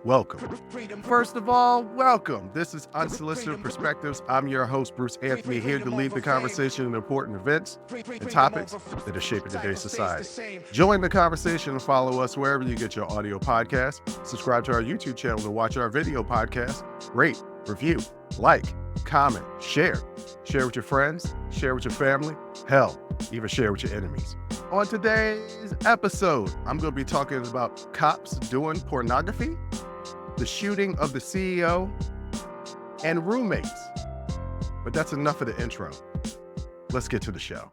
welcome. First of all, welcome. This is Unsolicited Perspectives. I'm your host, Bruce Anthony, here to lead the conversation on important events and topics that are shaping today's society. Join the conversation and follow us wherever you get your audio podcast. Subscribe to our YouTube channel to watch our video podcast. Rate, review, like, comment, share. Share with your friends, share with your family, hell, even share with your enemies. On today's episode, I'm going to be talking about cops doing pornography, the shooting of the CEO, and roommates. But that's enough of the intro. Let's get to the show.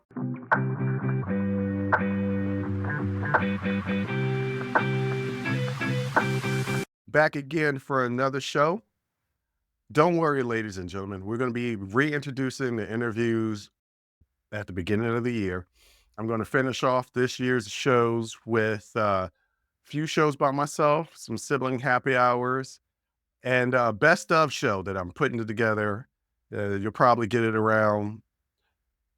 Back again for another show. Don't worry, ladies and gentlemen. We're going to be reintroducing the interviews at the beginning of the year. I'm going to finish off this year's shows with a few shows by myself, some sibling happy hours, and a best of show that I'm putting together. You'll probably get it around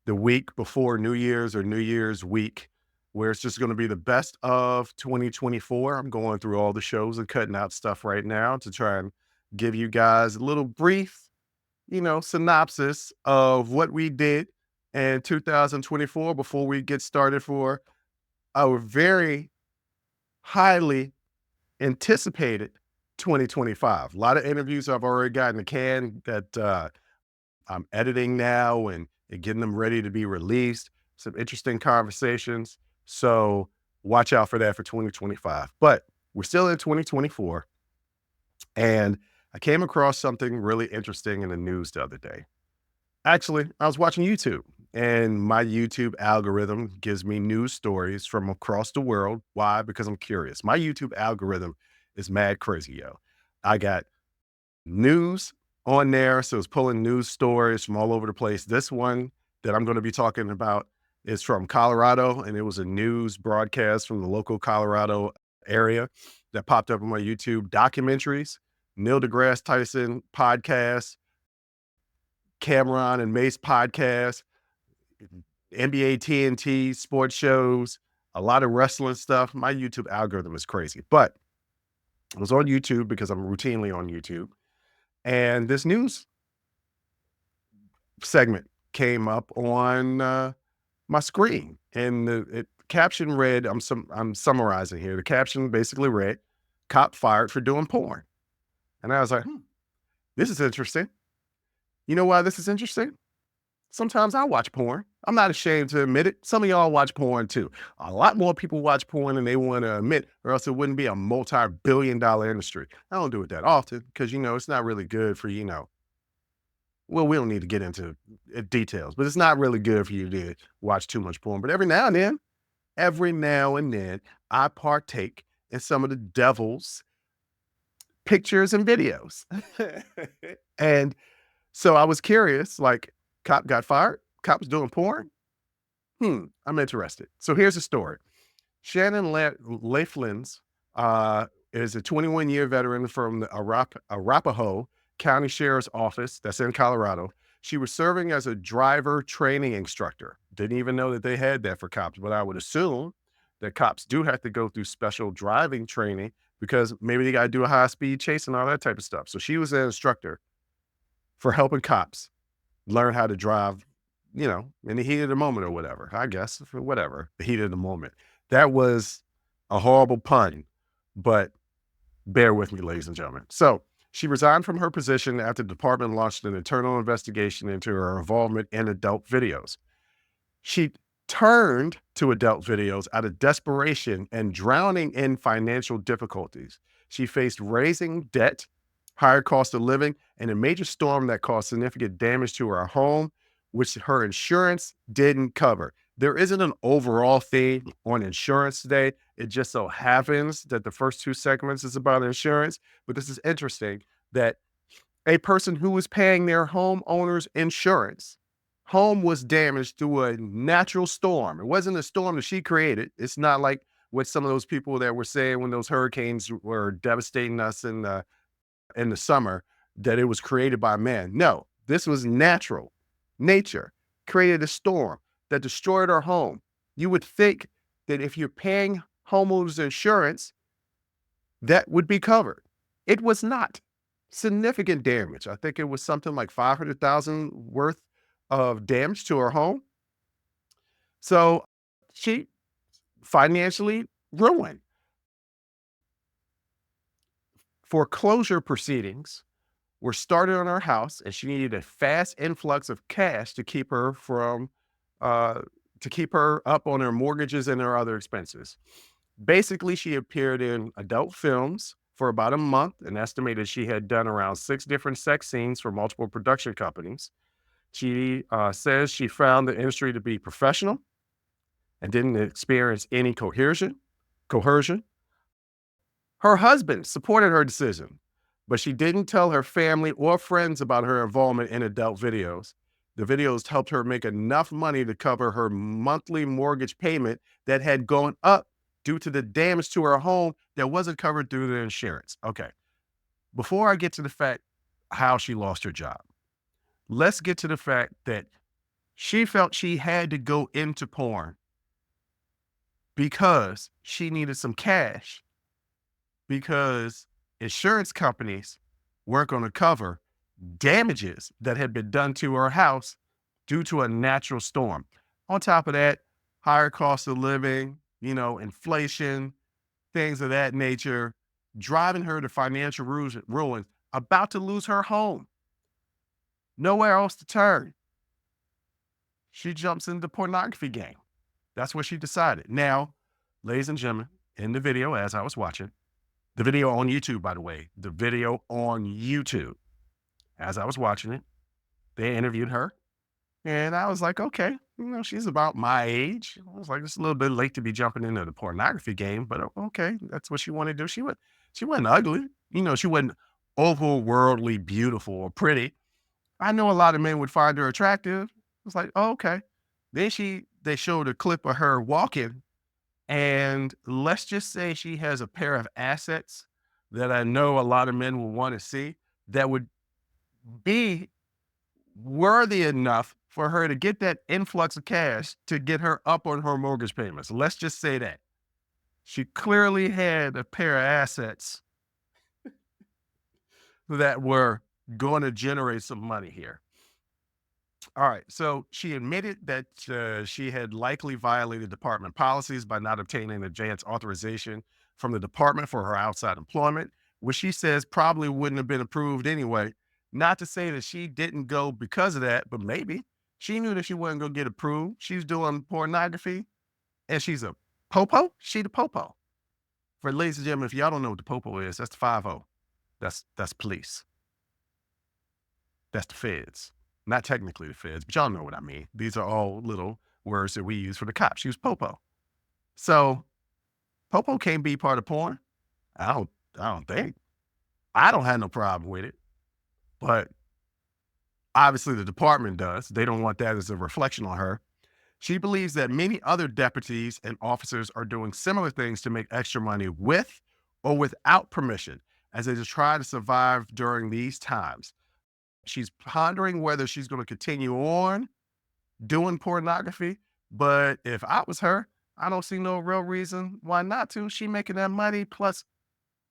the week before New Year's or New Year's week, where it's just going to be the best of 2024. I'm going through all the shows and cutting out stuff right now to try and give you guys a little brief, synopsis of what we did in 2024 before we get started for our very highly anticipated 2025. A lot of interviews I've already got in the can that I'm editing now and getting them ready to be released. Some interesting conversations. So watch out for that for 2025. But we're still in 2024. And I came across something really interesting in the news the other day. Actually, I was watching YouTube, and my YouTube algorithm gives me news stories from across the world. Why? Because I'm curious. My YouTube algorithm is mad crazy, yo. I got news on there, so it's pulling news stories from all over the place. This one that I'm going to be talking about is from Colorado, and it was a news broadcast from the local Colorado area that popped up on my YouTube. Documentaries, Neil deGrasse Tyson podcast, Cameron and Mace podcast, NBA TNT sports shows, a lot of wrestling stuff. My YouTube algorithm is crazy, but I was on YouTube because I'm routinely on YouTube, and this news segment came up on my screen, and the caption read, I'm summarizing here. The caption basically read, "Cop fired for doing porn," and I was like, this is interesting. You know why this is interesting? Sometimes I watch porn. I'm not ashamed to admit it. Some of y'all watch porn too. A lot more people watch porn than they want to admit, or else it wouldn't be a multi-billion-dollar industry. I don't do it that often because, it's not really good for, well, we don't need to get into details, but it's not really good for you to watch too much porn. But every now and then, I partake in some of the devil's pictures and videos. And so I was curious, like, cop got fired? Cop's doing porn? I'm interested. So here's the story. Shannon Laughlins is a 21-year veteran from the Arapahoe County Sheriff's Office that's in Colorado. She was serving as a driver training instructor. Didn't even know that they had that for cops, but I would assume that cops do have to go through special driving training because maybe they got to do a high-speed chase and all that type of stuff. So she was an instructor for helping cops learn how to drive, in the heat of the moment or whatever, I guess, for whatever, the heat of the moment. That was a horrible pun, but bear with me, ladies and gentlemen. So she resigned from her position after the department launched an internal investigation into her involvement in adult videos. She turned to adult videos out of desperation and drowning in financial difficulties. She faced raising debt, higher cost of living, and a major storm that caused significant damage to her home, which her insurance didn't cover. There isn't an overall theme on insurance today. It just so happens that the first two segments is about insurance, but this is interesting that a person who was paying their homeowner's insurance, home was damaged through a natural storm. It wasn't a storm that she created. It's not like what some of those people that were saying when those hurricanes were devastating us in the summer, that it was created by man. No, this was natural. Nature created a storm that destroyed our home. You would think that if you're paying homeowners insurance, that would be covered. It was not significant damage. I think it was something like 500,000 worth of damage to her home. So she financially ruined. Foreclosure proceedings were started on her house, and she needed a fast influx of cash uh, to keep her up on her mortgages and her other expenses. Basically, she appeared in adult films for about a month and estimated she had done around 6 different sex scenes for multiple production companies. She says she found the industry to be professional and didn't experience any coercion. Her husband supported her decision, but she didn't tell her family or friends about her involvement in adult videos. The videos helped her make enough money to cover her monthly mortgage payment that had gone up due to the damage to her home that wasn't covered through the insurance. Okay, before I get to the fact how she lost her job, let's get to the fact that she felt she had to go into porn because she needed some cash because insurance companies weren't going to cover damages that had been done to her house due to a natural storm. On top of that, higher cost of living, inflation, things of that nature, driving her to financial ruin, about to lose her home, nowhere else to turn. She jumps into the pornography game. That's what she decided. Now, ladies and gentlemen, in the video, as I was watching, the video on YouTube, by the way, the video on YouTube, as I was watching it, they interviewed her. And I was like, okay, she's about my age. I was like, it's a little bit late to be jumping into the pornography game, but okay, that's what she wanted to do. She wasn't ugly. She wasn't overworldly beautiful or pretty. I know a lot of men would find her attractive. It's like, oh, okay. Then they showed a clip of her walking, and let's just say she has a pair of assets that I know a lot of men will want to see that would be worthy enough for her to get that influx of cash to get her up on her mortgage payments. Let's just say that. She clearly had a pair of assets that were going to generate some money here. All right. So she admitted that she had likely violated department policies by not obtaining advance authorization from the department for her outside employment, which she says probably wouldn't have been approved anyway. Not to say that she didn't go because of that, but maybe she knew that she wasn't going to get approved. She's doing pornography and she's a popo. She the popo. For ladies and gentlemen, if y'all don't know what the popo is, that's the 5-0. That's police. That's the feds. Not technically the feds, but y'all know what I mean. These are all little words that we use for the cops. She was popo. So popo can't be part of porn. I don't think. I don't have no problem with it, but obviously the department does. They don't want that as a reflection on her. She believes that many other deputies and officers are doing similar things to make extra money with or without permission as they just try to survive during these times. She's pondering whether she's going to continue on doing pornography, but if I was her, I don't see no real reason why not to. She making that money. Plus,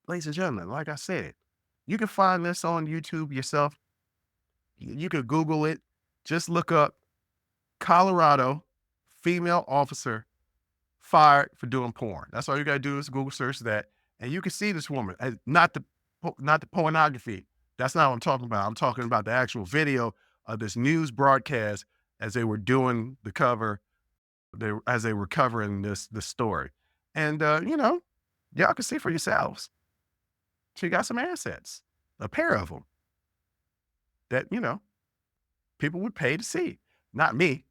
ladies and gentlemen, like I said, you can find this on YouTube yourself. You could Google it. Just look up Colorado female officer fired for doing porn. That's all you gotta do is Google search that, and you can see this woman. Not the pornography. That's not what I'm talking about. I'm talking about the actual video of this news broadcast as they were doing the cover. As they were covering this story, and y'all can see for yourselves. She got some assets, a pair of them that people would pay to see. Not me.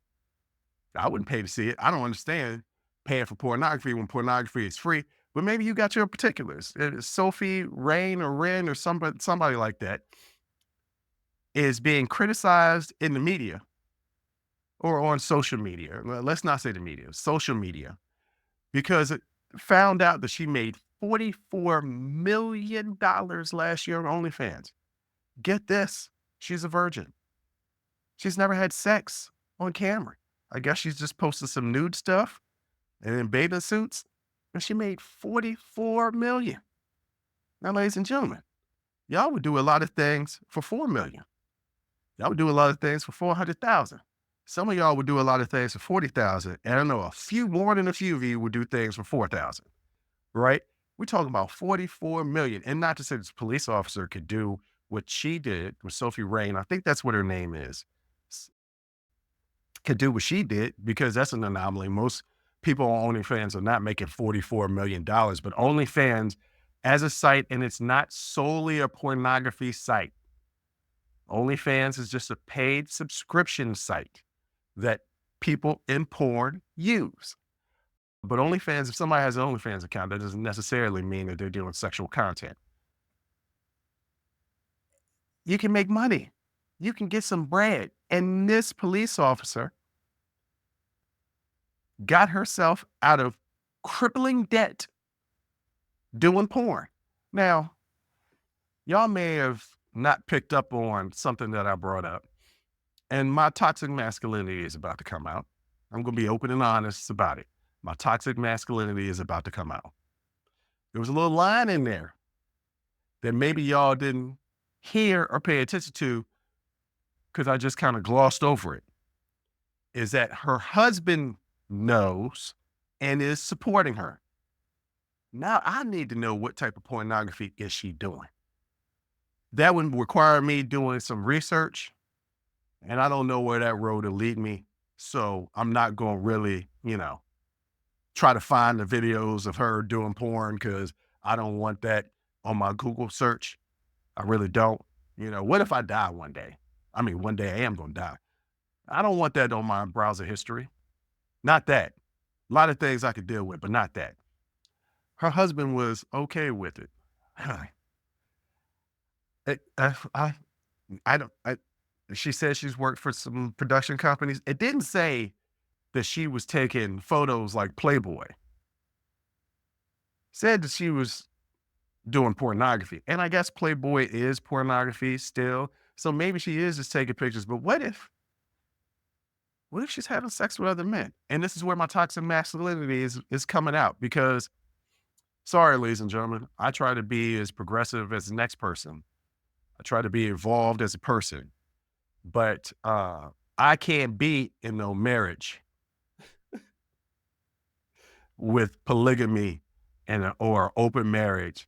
I wouldn't pay to see it. I don't understand paying for pornography when pornography is free. But maybe you got your particulars. Sophie Rain or Ren or somebody like that is being criticized in the media or on social media. Well, let's not say the media, social media, because it found out that she made $44 million last year on OnlyFans. Get this, she's a virgin. She's never had sex on camera. I guess she's just posted some nude stuff and in bathing suits, and she made $44 million. Now, ladies and gentlemen, Y'all would do a lot of things for 4 million. Y'all would do a lot of things for 400,000. Some of y'all would do a lot of things for 40,000. And I know a few more than a few of you would do things for 4,000, right? We're talking about 44 million. And not to say this police officer could do what she did with Sophie Rain. I think that's what her name is. Could do what she did because that's an anomaly. Most people on OnlyFans are not making $44 million, but OnlyFans as a site, and it's not solely a pornography site. OnlyFans is just a paid subscription site that people in porn use. But OnlyFans, if somebody has an OnlyFans account, that doesn't necessarily mean that they're doing sexual content. You can make money. You can get some bread. And this police officer got herself out of crippling debt doing porn. Now, y'all may have not picked up on something that I brought up, and my toxic masculinity is about to come out. I'm going to be open and honest about it. My toxic masculinity is about to come out. There was a little line in there that maybe y'all didn't hear or pay attention to because I just kind of glossed over it. Is that her husband knows and is supporting her. Now I need to know what type of pornography is she doing. That would require me doing some research, and I don't know where that road will lead me. So I'm not going to really, try to find the videos of her doing porn because I don't want that on my Google search. I really don't. What if I die one day? I mean, one day I am going to die. I don't want that on my browser history. Not that. A lot of things I could deal with, but not that. Her husband was okay with it. It I don't, she said she's worked for some production companies. It didn't say that she was taking photos like Playboy. Said that she was doing pornography. And I guess Playboy is pornography still. So maybe she is just taking pictures. But what if she's having sex with other men? And this is where my toxic masculinity is coming out because sorry, ladies and gentlemen, I try to be as progressive as the next person. I try to be evolved as a person, but I can't be in no marriage with polygamy or open marriage.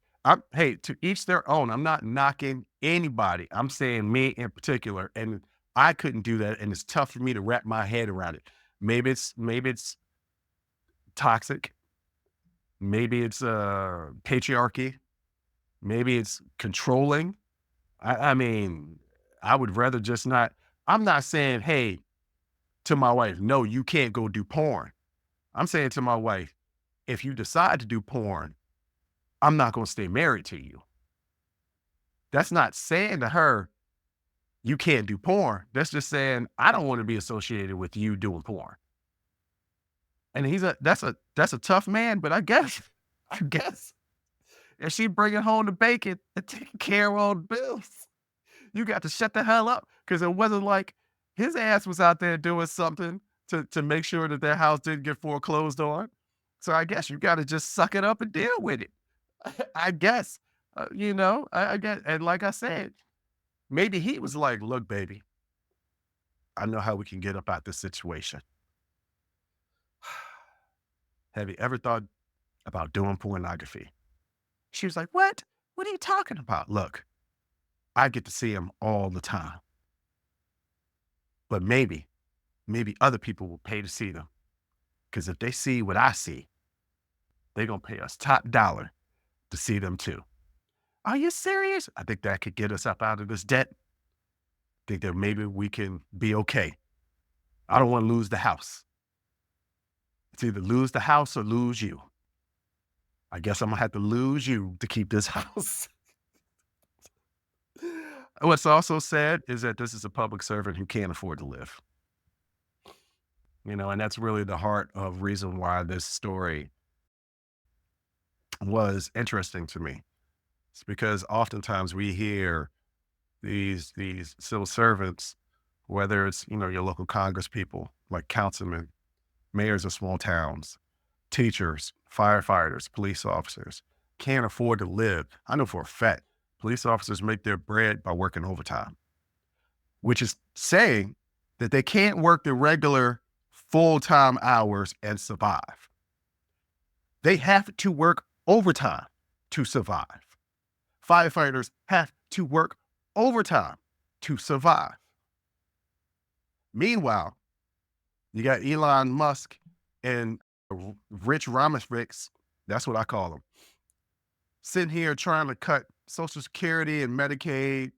Hey, to each their own. I'm not knocking anybody. I'm saying me in particular, and I couldn't do that, and it's tough for me to wrap my head around it. Maybe it's toxic. Maybe it's patriarchy. Maybe it's controlling. I mean, I would rather just not. I'm not saying, hey, to my wife, no, you can't go do porn. I'm saying to my wife, if you decide to do porn, I'm not going to stay married to you. That's not saying to her, you can't do porn. That's just saying, I don't want to be associated with you doing porn. And that's a tough man, but I guess if she bringing home the bacon and taking care of all the bills, you got to shut the hell up because it wasn't like his ass was out there doing something to make sure that their house didn't get foreclosed on. So I guess you got to just suck it up and deal with it. I guess, I guess, and like I said, maybe he was like, "Look, baby, I know how we can get up out this situation. Have you ever thought about doing pornography?" She was like, "What? What are you talking about?" Look, I get to see him all the time, but maybe other people will pay to see them because if they see what I see, they're gonna pay us top dollar to see them too. Are you serious? I think that could get us up out of this debt. Think that maybe we can be okay. I don't want to lose the house. It's either lose the house or lose you. I guess I'm gonna have to lose you to keep this house. What's also sad is that this is a public servant who can't afford to live. And that's really the heart of reason why this story was interesting to me. It's because oftentimes we hear these civil servants, whether it's, your local Congress people like councilmen, mayors of small towns, teachers, firefighters, police officers, can't afford to live. I know for a fact Police officers make their bread by working overtime, which is saying that they can't work the regular full-time hours and survive. They have to work overtime to survive. Firefighters have to work overtime to survive. Meanwhile, you got Elon Musk and Rich Ramovics, that's what I call them, sitting here trying to cut Social Security and Medicaid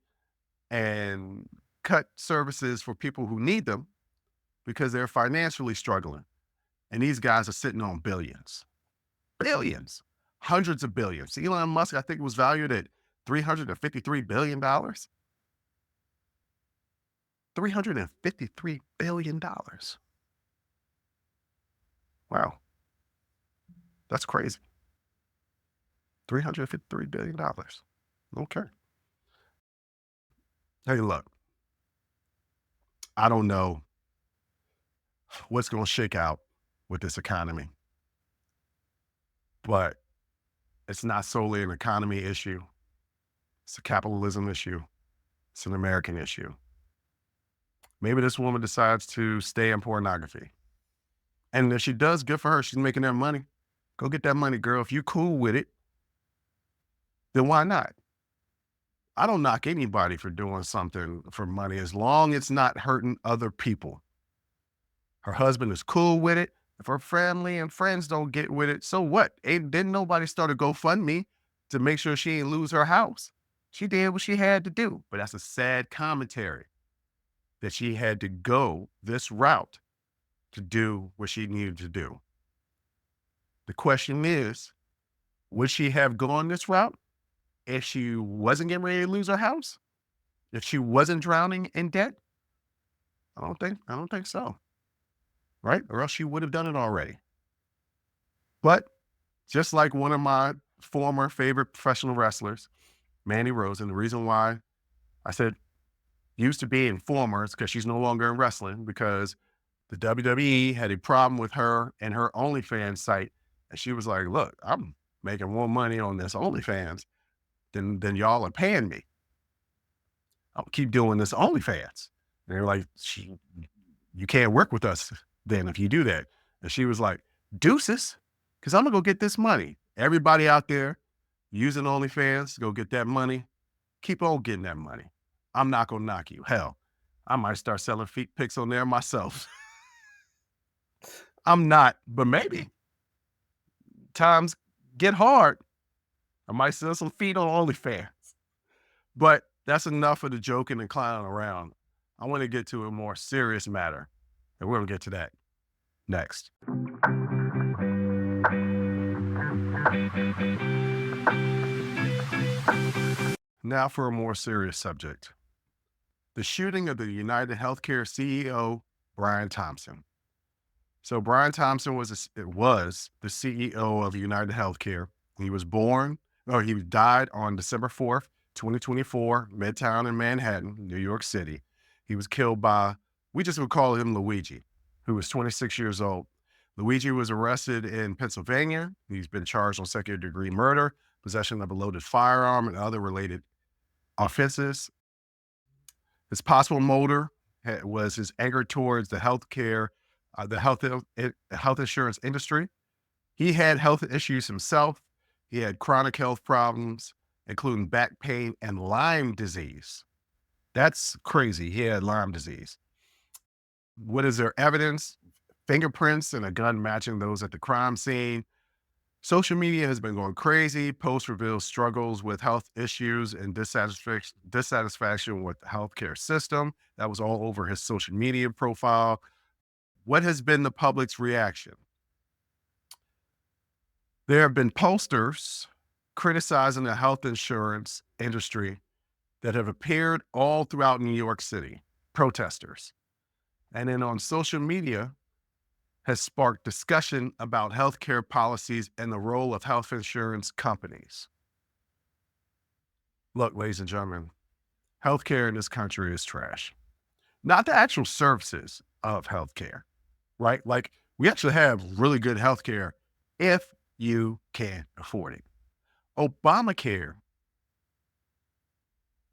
and cut services for people who need them because they're financially struggling. And these guys are sitting on billions, billions, hundreds of billions. Elon Musk, I think, was valued at $353 billion. $353 billion. Wow. That's crazy. $353 billion. Okay. Hey, look, I don't know what's going to shake out with this economy, but it's not solely an economy issue. It's a capitalism issue. It's an American issue. Maybe this woman decides to stay in pornography. And if she does, good for her. She's making that money. Go get that money, girl. If you're cool with it, then why not? I don't knock anybody for doing something for money as long as it's not hurting other people. Her husband is cool with it. If her family and friends don't get with it, so what? Didn't nobody start a GoFundMe to make sure she ain't lose her house. She did what she had to do. But that's a sad commentary that she had to go this route to do what she needed to do. The question is, would she have gone this route if she wasn't getting ready to lose her house? If she wasn't drowning in debt? I don't think so. Right? Or else she would have done it already. But just like one of my former favorite professional wrestlers, Mandy Rose, and the reason why I said used to be in former is because she's no longer in wrestling, because the WWE had a problem with her and her OnlyFans site. And she was like, look, I'm making more money on this OnlyFans than y'all are paying me. I'll keep doing this OnlyFans. And they're like, you can't work with us then if you do that. And she was like, deuces, because I'm gonna go get this money. Everybody out there using OnlyFans, go get that money. Keep on getting that money. I'm not gonna knock you. Hell, I might start selling feet pics on there myself. I'm not, but maybe. Times get hard. I might sell some feet on OnlyFans. But that's enough of the joking and clowning around. I want to get to a more serious matter, and we're going to get to that next. Now for a more serious subject. The shooting of the United Healthcare CEO, Brian Thompson. So Brian Thompson was the CEO of United Healthcare. He died on December 4th, 2024, Midtown in Manhattan, New York City. He was killed by, we just would call him Luigi, who was 26 years old. Luigi was arrested in Pennsylvania. He's been charged on second-degree murder, possession of a loaded firearm, and other related offenses. His possible motive was his anger towards the health insurance industry. He had health issues himself. He had chronic health problems, including back pain and Lyme disease. That's crazy. He had Lyme disease. What is their evidence? Fingerprints and a gun matching those at the crime scene. Social media has been going crazy. Posts reveal struggles with health issues and dissatisfaction with the healthcare system. That was all over his social media profile. What has been the public's reaction? There have been posters criticizing the health insurance industry that have appeared all throughout New York City, protesters. And then on social media has sparked discussion about healthcare policies and the role of health insurance companies. Look, ladies and gentlemen, healthcare in this country is trash. Not the actual services of healthcare, right? Like, we actually have really good healthcare if you can afford it. Obamacare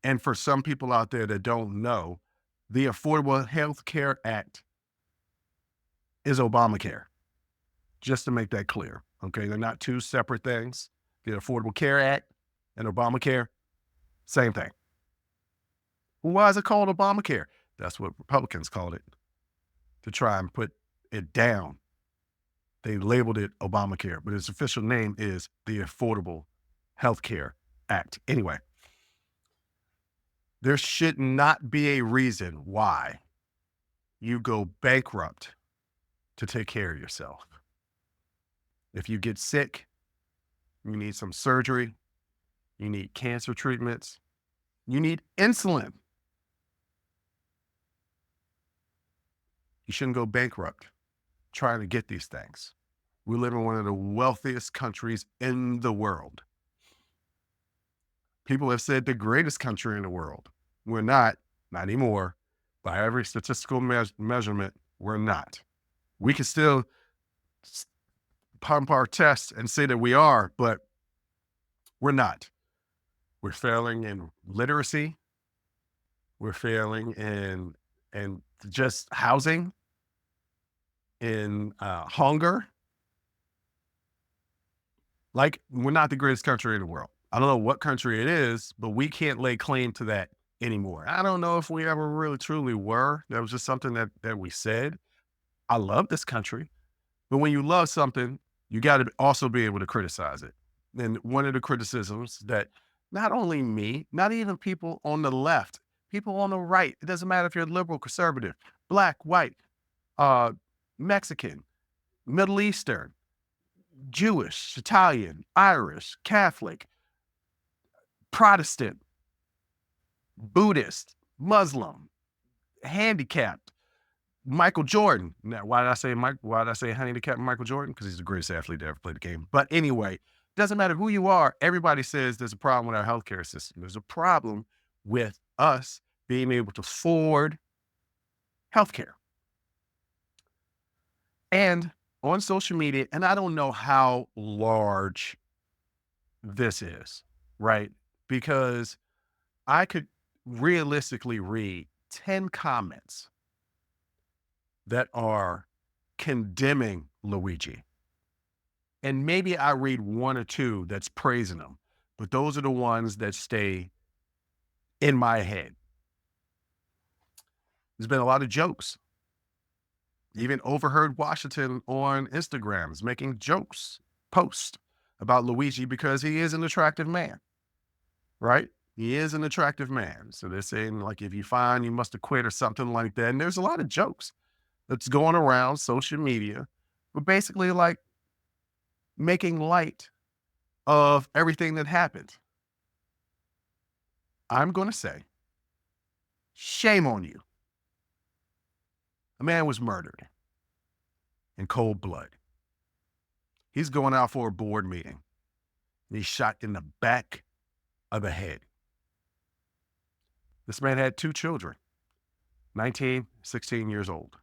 And for some people out there that don't know, the Affordable Health Care Act is Obamacare, just to make that clear. Okay. They're not two separate things. The Affordable Care Act and Obamacare, same thing. Why is it called Obamacare? That's what Republicans called it to try and put it down. They labeled it Obamacare, but its official name is the Affordable Health Care Act. Anyway, there should not be a reason why you go bankrupt to take care of yourself. If you get sick, you need some surgery, you need cancer treatments, you need insulin. You shouldn't go bankrupt trying to get these things. We live in one of the wealthiest countries in the world. People have said the greatest country in the world. We're not anymore. By every statistical measurement, we're not. We can still pump our chest and say that we are, but we're not. We're failing in literacy. We're failing in just housing, in hunger. Like, we're not the greatest country in the world. I don't know what country it is, but we can't lay claim to that anymore. I don't know if we ever really truly were. That was just something that we said. I love this country, but when you love something, you got to also be able to criticize it. And one of the criticisms that not only me, not even people on the left, people on the right, it doesn't matter if you're liberal, conservative, black, white, Mexican, Middle Eastern, Jewish, Italian, Irish, Catholic, Protestant, Buddhist, Muslim, handicapped, Michael Jordan. Now, why did I say handicapped Michael Jordan? Because he's the greatest athlete to ever play the game. But anyway, doesn't matter who you are. Everybody says there's a problem with our healthcare system. There's a problem with us being able to afford healthcare. And on social media, and I don't know how large this is, right? Because I could realistically read 10 comments that are condemning Luigi. And maybe I read one or two that's praising him, but those are the ones that stay in my head. There's been a lot of jokes. Even Overheard Washington on Instagram is making jokes, posts about Luigi because he is an attractive man, right? He is an attractive man. So they're saying, like, if you find you must have quit or something like that. And there's a lot of jokes that's going around social media, but basically like making light of everything that happened. I'm going to say, shame on you. A man was murdered in cold blood. He's going out for a board meeting. And he's shot in the back of the head. This man had 2 children, 19, 16 years old.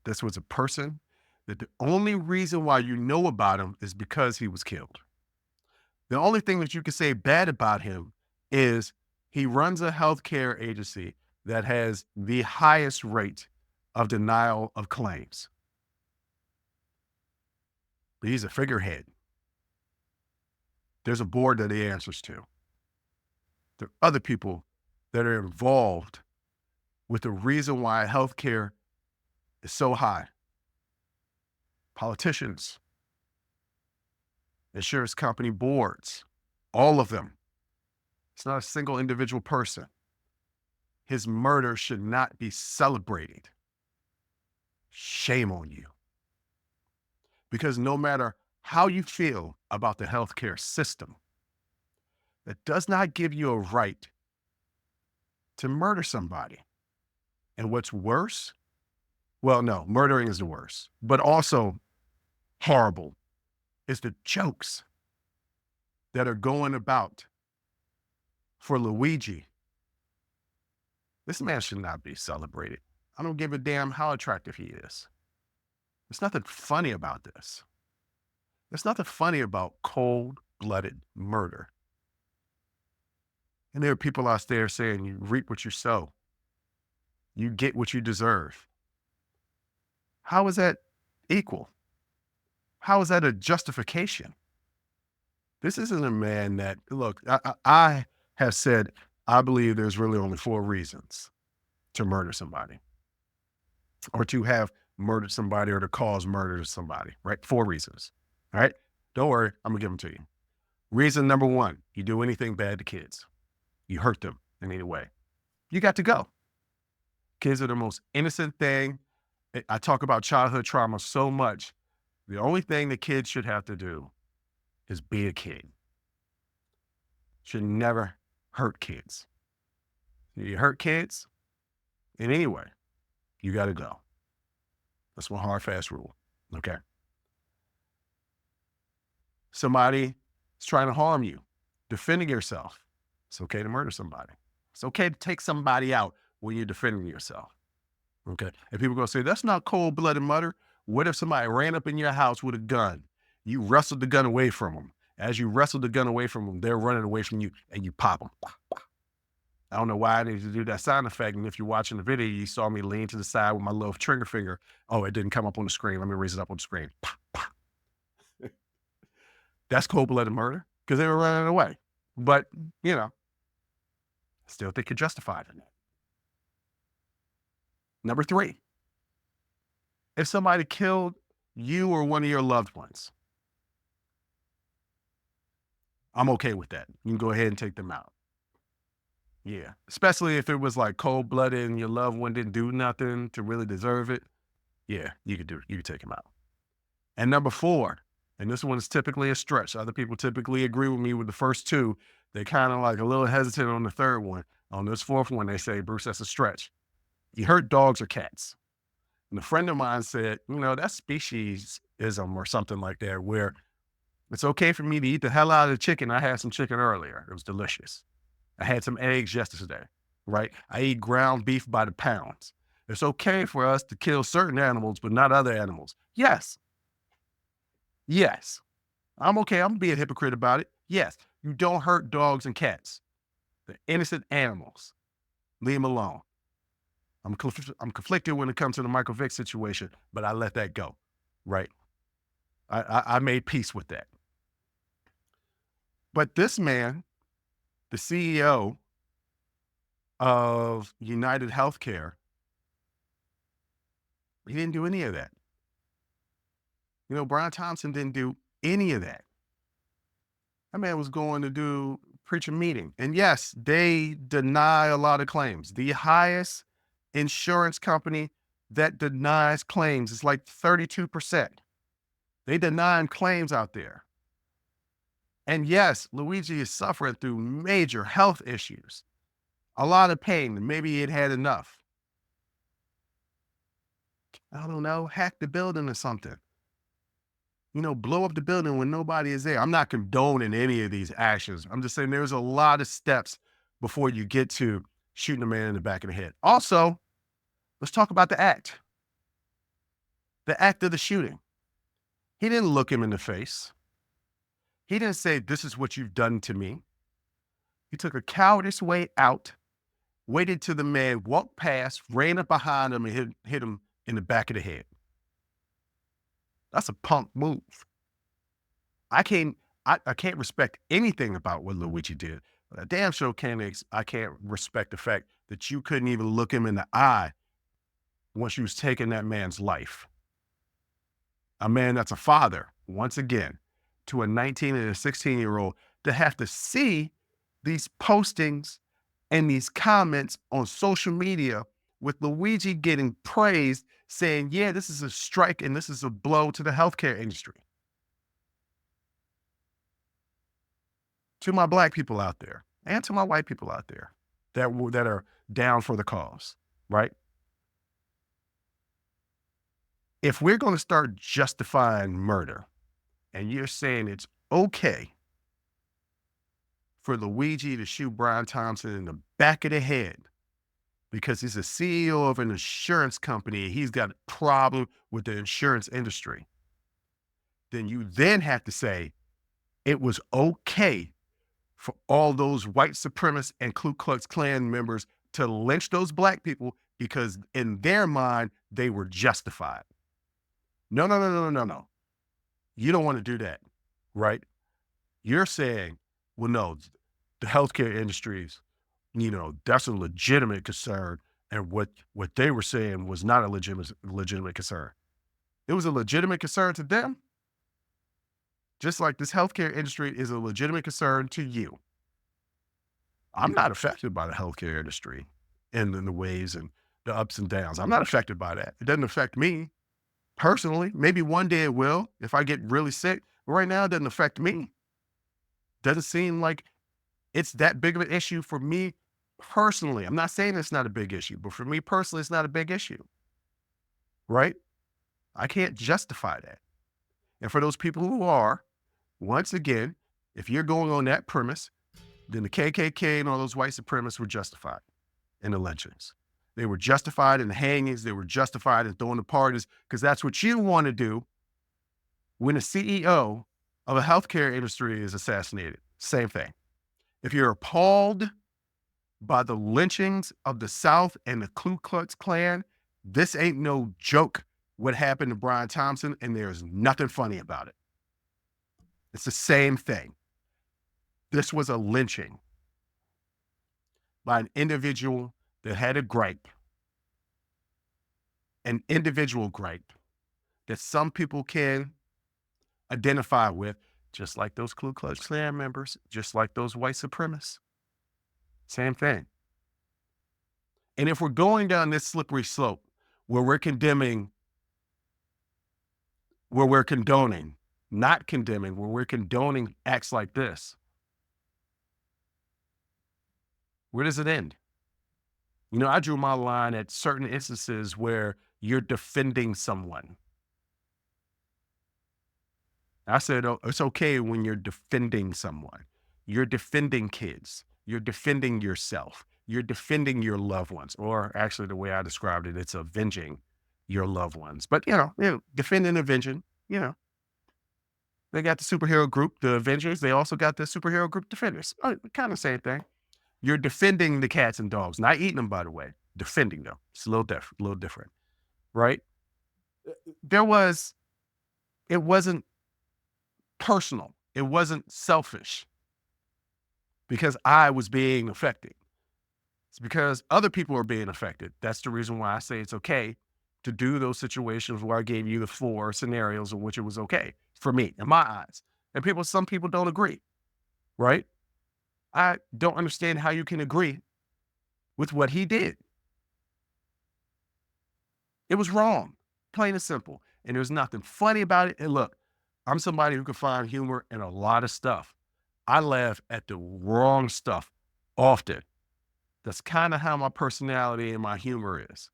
This was a person that the only reason why you know about him is because he was killed. The only thing that you can say bad about him is he runs a healthcare agency that has the highest rate of denial of claims. He's a figurehead. There's a board that he answers to. There are other people that are involved with the reason why healthcare is so high. Politicians, insurance company boards, all of them. It's not a single individual person. His murder should not be celebrated. Shame on you. Because no matter how you feel about the healthcare system, that does not give you a right to murder somebody. And what's worse, well, no, murdering is the worst, but also horrible is the jokes that are going about for Luigi. This man should not be celebrated. I don't give a damn how attractive he is. There's nothing funny about this. There's nothing funny about cold-blooded murder. And there are people out there saying you reap what you sow. You get what you deserve. How is that equal? How is that a justification? This isn't a man that, look, I have said, I believe there's really only four reasons to murder somebody or to have murdered somebody or to cause murder to somebody, right? Four reasons. All right. Don't worry. I'm going to give them to you. Reason number one, you do anything bad to kids, you hurt them in any way, you got to go. Kids are the most innocent thing. I talk about childhood trauma so much. The only thing that kids should have to do is be a kid. Should never hurt kids. You hurt kids in any way, you got to go. That's one hard, fast rule. Okay. Somebody is trying to harm you, defending yourself. It's okay to murder somebody. It's okay to take somebody out when you're defending yourself. Okay. And people are going to say, that's not cold blooded murder. What if somebody ran up in your house with a gun? You wrestled the gun away from them. As you wrestled the gun away from them, they're running away from you and you pop them. I don't know why I needed to do that sound effect. And if you're watching the video, you saw me lean to the side with my little trigger finger. Oh, it didn't come up on the screen. Let me raise it up on the screen. Pop, pop. That's cold-blooded murder because they were running away. But, you know, I still think you're justified in that. Number three, if somebody killed you or one of your loved ones, I'm okay with that. You can go ahead and take them out. Yeah. Especially if it was like cold-blooded and your loved one didn't do nothing to really deserve it. Yeah, you could do it. You could take them out. And number four, and this one is typically a stretch. Other people typically agree with me with the first two. They kind of like a little hesitant on the third one. On this fourth one, they say, Bruce, that's a stretch. You hurt dogs or cats. And a friend of mine said, you know, that's speciesism or something like that, where it's okay for me to eat the hell out of the chicken. I had some chicken earlier. It was delicious. I had some eggs yesterday, right? I eat ground beef by the pounds. It's okay for us to kill certain animals, but not other animals. Yes. Yes. I'm okay. I'm being a hypocrite about it. Yes. You don't hurt dogs and cats. They're innocent animals. Leave them alone. I'm conflicted when it comes to the Michael Vick situation, but I let that go, right? I made peace with that. But this man, the CEO of United Healthcare, he didn't do any of that. You know, Brian Thompson didn't do any of that. That man was going to preach a meeting. And yes, they deny a lot of claims. The highest insurance company that denies claims is like 32%. They deny claims out there. And yes, Luigi is suffering through major health issues, a lot of pain. Maybe he had had enough. I don't know, hack the building or something. You know, blow up the building when nobody is there. I'm not condoning any of these actions. I'm just saying there's a lot of steps before you get to shooting a man in the back of the head. Also, let's talk about the act of the shooting. He didn't look him in the face. He didn't say, this is what you've done to me. He took a cowardice way out, waited till the man walked past, ran up behind him and hit him in the back of the head. That's a punk move. I can't respect anything about what Luigi did, but I damn sure I can't respect the fact that you couldn't even look him in the eye once you was taking that man's life. A man that's a father, once again, to a 19 and a 16-year-old, to have to see these postings and these comments on social media with Luigi getting praised, saying, yeah, this is a strike and this is a blow to the healthcare industry. To my Black people out there and to my white people out there that are down for the cause, right? If we're going to start justifying murder and you're saying it's okay for Luigi to shoot Brian Thompson in the back of the head because he's a CEO of an insurance company, he's got a problem with the insurance industry, then you then have to say it was okay for all those white supremacist and Ku Klux Klan members to lynch those black people because in their mind, they were justified. No, no, no, no, no, no, no. You don't want to do that, right? You're saying, well, no, the healthcare industries, that's a legitimate concern. And what they were saying was not a legitimate concern. It was a legitimate concern to them, just like this healthcare industry is a legitimate concern to you. I'm not affected by the healthcare industry and in the ways and the ups and downs. I'm not affected by that. It doesn't affect me personally. Maybe one day it will if I get really sick. But right now, it doesn't affect me. Doesn't seem like it's that big of an issue for me personally. I'm not saying it's not a big issue, but for me personally, it's not a big issue, right? I can't justify that. And for those people who are, once again, if you're going on that premise, then the KKK and all those white supremacists were justified in the lynchings. They were justified in the hangings. They were justified in throwing the parties because that's what you want to do when the CEO of a healthcare industry is assassinated. Same thing. If you're appalled by the lynchings of the South and the Ku Klux Klan, this ain't no joke what happened to Brian Thompson, and there's nothing funny about it. It's the same thing. This was a lynching by an individual that had a gripe, an individual gripe that some people can identify with, just like those Ku Klux Klan members, just like those white supremacists. Same thing. And if we're going down this slippery slope where we're condemning, where we're condoning, not condemning, where we're condoning acts like this, where does it end? I drew my line at certain instances where you're defending someone. I said, oh, it's okay when you're defending someone. You're defending kids. You're defending yourself. You're defending your loved ones. Or actually, the way I described it, it's avenging your loved ones. But, defending, avenging, they got the superhero group, the Avengers. They also got the superhero group Defenders. Kind of same thing. You're defending the cats and dogs, not eating them, by the way. Defending them. It's a little different, right? It wasn't personal. It wasn't selfish because I was being affected. It's because other people are being affected. That's the reason why I say it's okay to do those situations where I gave you the 4 scenarios in which it was okay for me, in my eyes. And some people don't agree, right? I don't understand how you can agree with what he did. It was wrong, plain and simple. And there's nothing funny about it. And look, I'm somebody who can find humor in a lot of stuff. I laugh at the wrong stuff often. That's kind of how my personality and my humor is.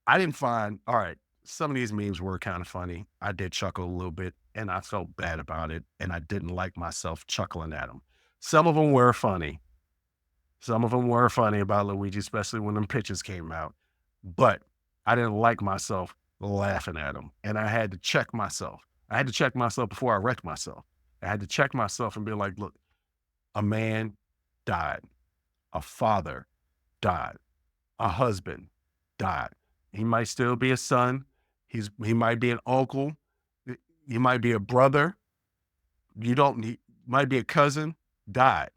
I didn't find, all right, some of these memes were kind of funny. I did chuckle a little bit and I felt bad about it. And I didn't like myself chuckling at them. Some of them were funny. Some of them were funny about Luigi, especially when them pictures came out. But I didn't like myself laughing at them. And I had to check myself. I had to check myself before I wrecked myself. I had to check myself and be like, look, a man died. A father died. A husband died. He might still be a son. He might be an uncle. He might be a brother. He might be a cousin. Died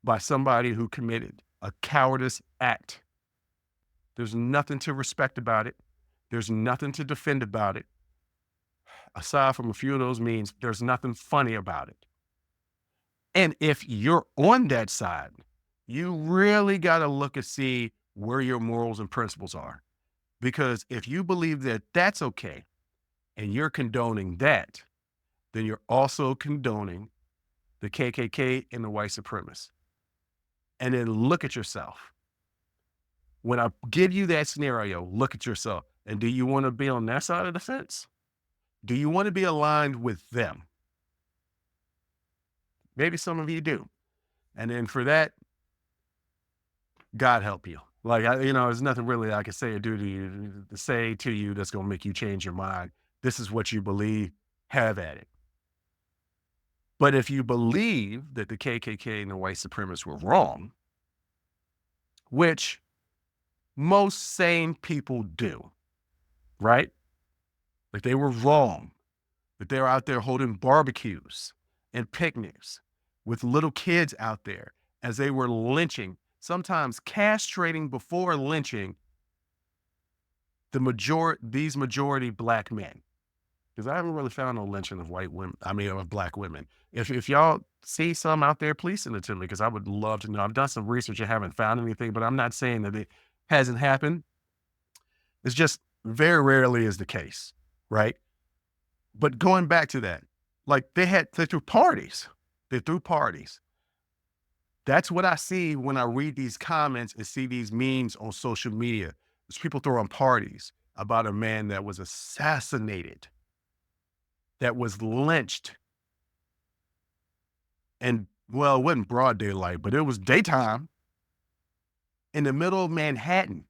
by somebody who committed a cowardice act. There's nothing to respect about it. There's nothing to defend about it. Aside from a few of those memes, there's nothing funny about it. And if you're on that side, you really got to look and see where your morals and principles are. Because if you believe that that's okay and you're condoning that, then you're also condoning the KKK and the white supremacists. And then look at yourself. When I give you that scenario, look at yourself. And do you want to be on that side of the fence? Do you want to be aligned with them? Maybe some of you do. And then for that, God help you. Like, there's nothing really I can say or do to say to you that's going to make you change your mind. This is what you believe. Have at it. But if you believe that the KKK and the white supremacists were wrong, which most sane people do, right? Like they were wrong, that they were out there holding barbecues and picnics with little kids out there as they were lynching, sometimes castrating before lynching these majority black men. Because I haven't really found no lynching of white women. I mean, of black women. If y'all see some out there, please send it to me because I would love to know. I've done some research. I haven't found anything, but I'm not saying that it hasn't happened. It's just very rarely is the case, right? But going back to that, like they threw parties. They threw parties. That's what I see when I read these comments and see these memes on social media. There's people throwing parties about a man that was assassinated, that was lynched. And well, it wasn't broad daylight, but it was daytime in the middle of Manhattan.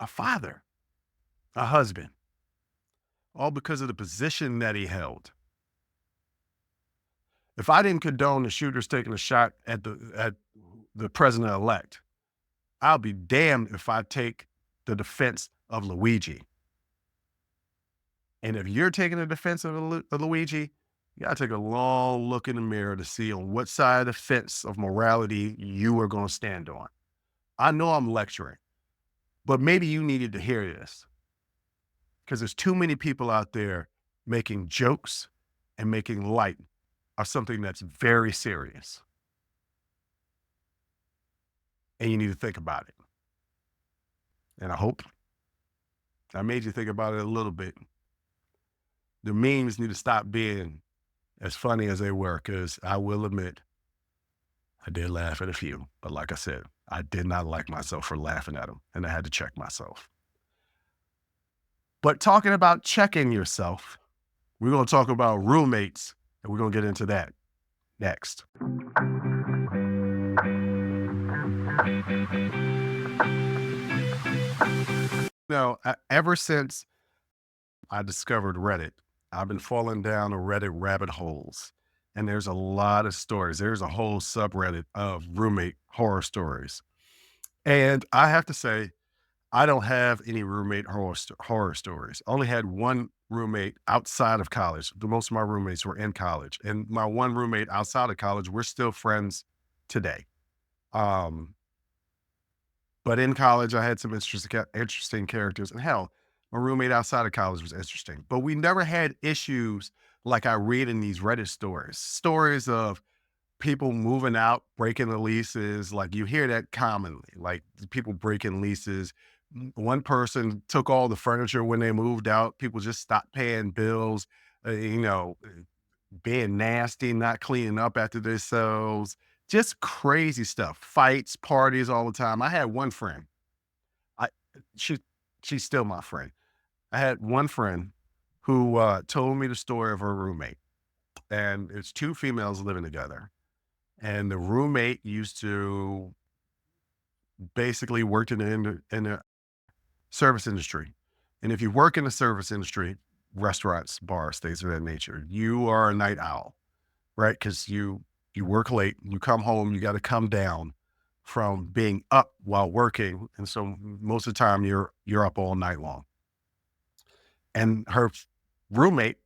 A father, a husband, all because of the position that he held. If I didn't condone the shooters taking a shot at the president-elect, I'll be damned if I take the defense of Luigi. And if you're taking the defense of Luigi, you gotta take a long look in the mirror to see on what side of the fence of morality you are gonna stand on. I know I'm lecturing, but maybe you needed to hear this because there's too many people out there making jokes and making light of something that's very serious. And you need to think about it. And I hope I made you think about it a little bit. The memes need to stop being as funny as they were, because I will admit, I did laugh at a few. But like I said, I did not like myself for laughing at them, and I had to check myself. But talking about checking yourself, we're going to talk about roommates, and we're going to get into that next. Now, ever since I discovered Reddit, I've been falling down a Reddit rabbit holes, and there's a lot of stories. There's a whole subreddit of roommate horror stories. And I have to say, I don't have any roommate horror stories. I only had one roommate outside of college. The most of my roommates were in college, and my one roommate outside of college, we're still friends today. Um, but in college, I had some interesting characters, and hell, my roommate outside of college was interesting. But we never had issues like I read in these Reddit stories of people moving out, breaking the leases. Like you hear that commonly, like people breaking leases. One person took all the furniture when they moved out. People just stopped paying bills, being nasty, not cleaning up after themselves, just crazy stuff, fights, parties all the time. I had one friend. I she she's still my friend. I had one friend who told me the story of her roommate, and it's two females living together. And the roommate used to basically work in the service industry. And if you work in the service industry, restaurants, bars, things of that nature, you are a night owl, right? Because you work late, you come home, you got to come down from being up while working, and so most of the time you're up all night long. And her roommate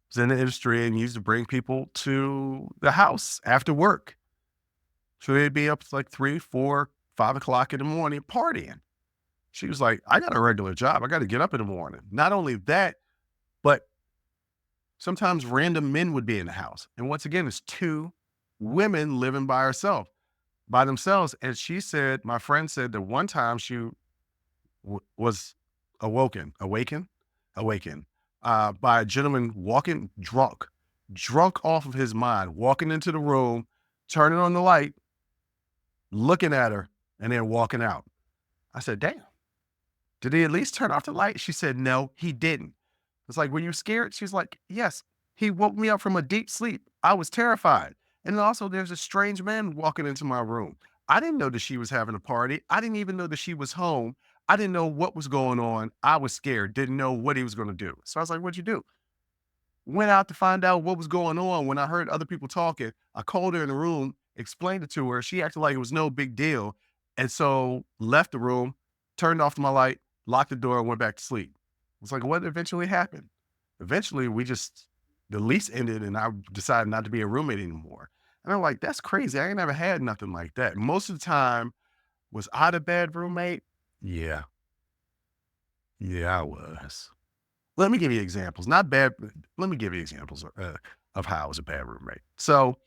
was in the industry and used to bring people to the house after work. So they'd be up to like 3, 4, 5 o'clock in the morning partying. She was like, I got a regular job. I got to get up in the morning. Not only that, but sometimes random men would be in the house. And once again, it's two women living by themselves. And she said, my friend said that one time she was awakened by a gentleman walking drunk off of his mind, walking into the room, turning on the light, looking at her, and then walking out. I said, damn, did he at least turn off the light? She said, no, he didn't. It's like, were you scared? She's like, yes, he woke me up from a deep sleep. I was terrified. And also, there's a strange man walking into my room. I didn't know that she was having a party. I didn't even know that she was home. I didn't know what was going on. I was scared, didn't know what he was going to do. So I was like, what'd you do? Went out to find out what was going on. When I heard other people talking, I called her in the room, explained it to her. She acted like it was no big deal. And so left the room, turned off my light, locked the door, and went back to sleep. It's like, what eventually happened? Eventually, the lease ended and I decided not to be a roommate anymore. And I'm like, that's crazy. I ain't never had nothing like that. Most of the time, was I the bad roommate? Yeah. Yeah, I was. Let me give you examples. Not bad, but let me give you examples of how I was a bad roommate. So,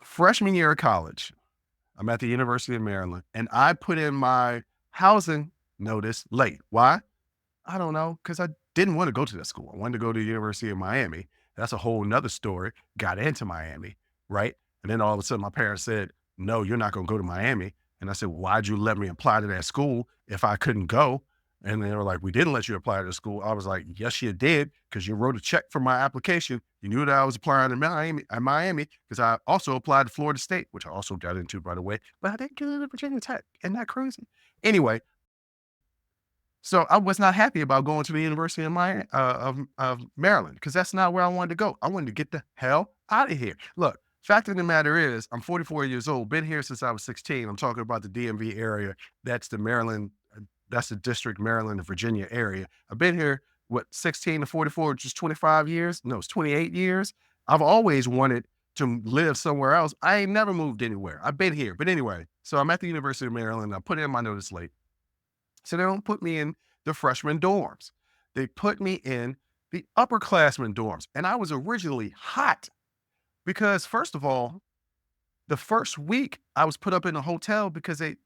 freshman year of college, I'm at the University of Maryland, and I put in my housing notice late. Why? I don't know, because I didn't want to go to that school. I wanted to go to the University of Miami. That's a whole nother story. Got into Miami, right? And then all of a sudden, my parents said, "No, you're not going to go to Miami." And I said, "Why'd you let me apply to that school if I couldn't go?" And they were like, "We didn't let you apply to the school." I was like, "Yes, you did, because you wrote a check for my application. You knew that I was applying to Miami, because I also applied to Florida State, which I also got into, by the way, but I didn't get into Virginia Tech. Isn't that crazy?" Anyway, so I was not happy about going to the University of Maryland, because that's not where I wanted to go. I wanted to get the hell out of here. Look, fact of the matter is, I'm 44 years old, been here since I was 16. I'm talking about the DMV area. That's the Maryland, that's the district, Maryland and Virginia area. I've been here, what, 16 to 44, which is 25 years? No, it's 28 years. I've always wanted to live somewhere else. I ain't never moved anywhere. I've been here. But anyway, so I'm at the University of Maryland. I put in my notice late. So they don't put me in the freshman dorms. They put me in the upperclassmen dorms. And I was originally hot because, first of all, the first week I was put up in a hotel because they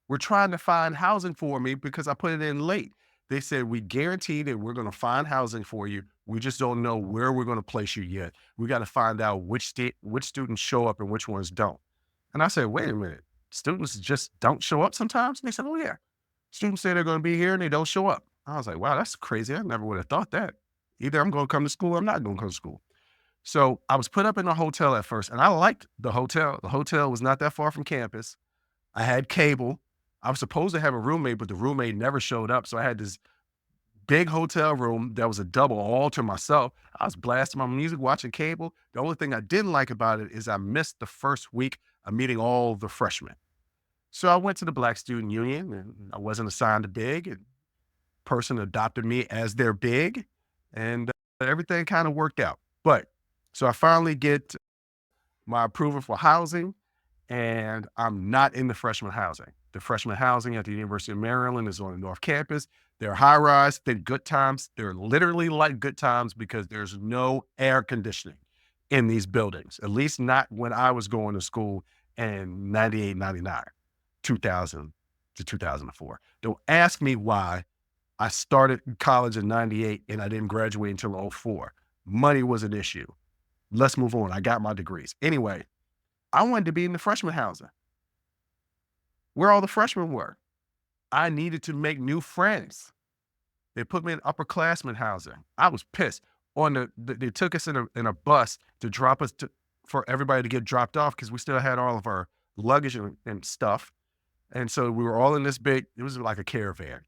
were trying to find housing for me because I put it in late. They said, "We guarantee that we're going to find housing for you. We just don't know where we're going to place you yet. We got to find out which students show up and which ones don't." And I said, "Wait a minute. Students just don't show up sometimes?" And they said, "Oh, yeah. Students say they're going to be here and they don't show up." I was like, wow, that's crazy. I never would have thought that. Either I'm going to come to school or I'm not going to come to school. So I was put up in a hotel at first, and I liked the hotel. The hotel was not that far from campus. I had cable. I was supposed to have a roommate, but the roommate never showed up. So I had this big hotel room that was a double all to myself. I was blasting my music, watching cable. The only thing I didn't like about it is I missed the first week of meeting all the freshmen. So I went to the Black Student Union, and I wasn't assigned a big, and person adopted me as their big, and everything kind of worked out. But so I finally get my approval for housing, and I'm not in the freshman housing. The freshman housing at the University of Maryland is on the North Campus. They're high rise, they're good times. They're literally like good times because there's no air conditioning in these buildings, at least not when I was going to school in 98, 99, 2000 to 2004. Don't ask me why I started college in 98 and I didn't graduate until '04. Money was an issue. Let's move on. I got my degrees. Anyway, I wanted to be in the freshman housing where all the freshmen were. I needed to make new friends. They put me in upperclassmen housing. I was pissed. They took us in a bus to drop us for everybody to get dropped off because we still had all of our luggage and stuff. And so we were all in this big, it was like a caravan.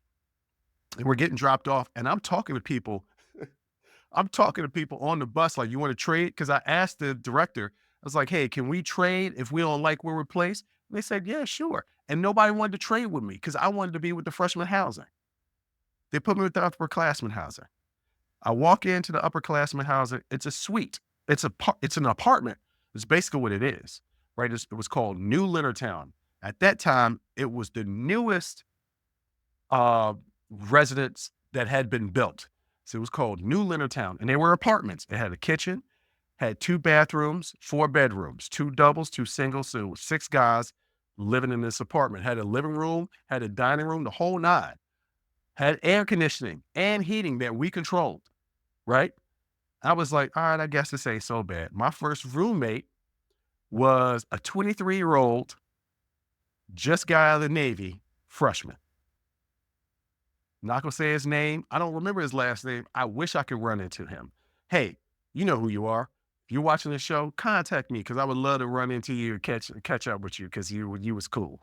And we're getting dropped off. And I'm talking to people. I'm talking to people on the bus, like, "You want to trade?" Because I asked the director, I was like, "Hey, can we trade if we don't like where we're placed?" And they said, "Yeah, sure." And nobody wanted to trade with me because I wanted to be with the freshman housing. They put me with the upperclassmen housing. I walk into the upperclassmen housing. It's a suite. It's an apartment. It's basically what it is, right? It was called New Leonardtown. At that time, it was the newest uh, residence that had been built. So it was called New Leonardtown, and they were apartments. It had a kitchen, had 2 bathrooms, 4 bedrooms, 2 doubles, 2 singles. So it was 6 guys living in this apartment. Had a living room, had a dining room, the whole nine. Had air conditioning and heating that we controlled, right? I was like, all right, I guess this ain't so bad. My first roommate was a 23-year-old, just got out of the Navy, freshman. Not gonna say his name. I don't remember his last name. I wish I could run into him. Hey, you know who you are. If you're watching the show, contact me because I would love to run into you and catch up with you because you was cool.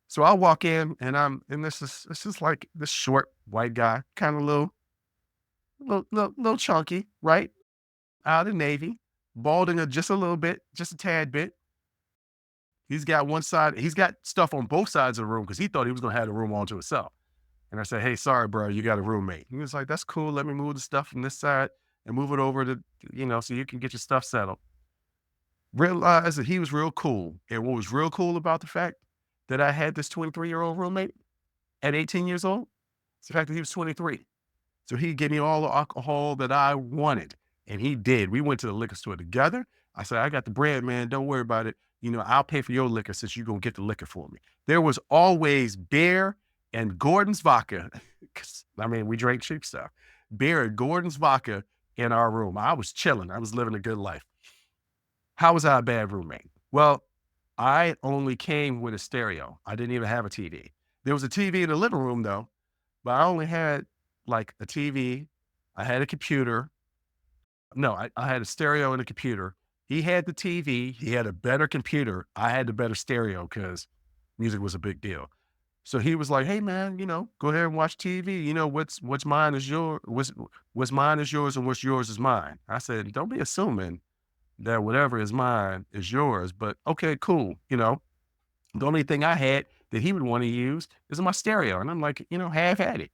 So I walk in and this is like this short white guy, kind of little, little chunky, right? Out of the Navy, balding just a little bit, just a tad bit. He's got one side, he's got stuff on both sides of the room because he thought he was gonna have the room all to himself. And I said, "Hey, sorry, bro, you got a roommate." He was like, "That's cool. Let me move the stuff from this side and move it over to, so you can get your stuff settled." Realized that he was real cool. And what was real cool about the fact that I had this 23-year-old roommate at 18 years old, it's the fact that he was 23. So he gave me all the alcohol that I wanted. And he did. We went to the liquor store together. I said, "I got the bread, man. Don't worry about it. I'll pay for your liquor since you're going to get the liquor for me." There was always beer and Gordon's vodka. 'Cause, I mean, we drank cheap stuff. Beer and Gordon's vodka in our room. I was chilling. I was living a good life. How was I a bad roommate? Well, I only came with a stereo. I didn't even have a TV. There was a TV in the living room though, but I only had like a TV. I had a computer. No, I had a stereo and a computer. He had the TV. He had a better computer. I had the better stereo because music was a big deal. So he was like, "Hey man, go ahead and watch TV. What's mine is yours. What's mine is yours, and what's yours is mine." I said, "Don't be assuming that whatever is mine is yours, but okay, cool." The only thing I had that he would want to use is my stereo. And I'm like, have at it.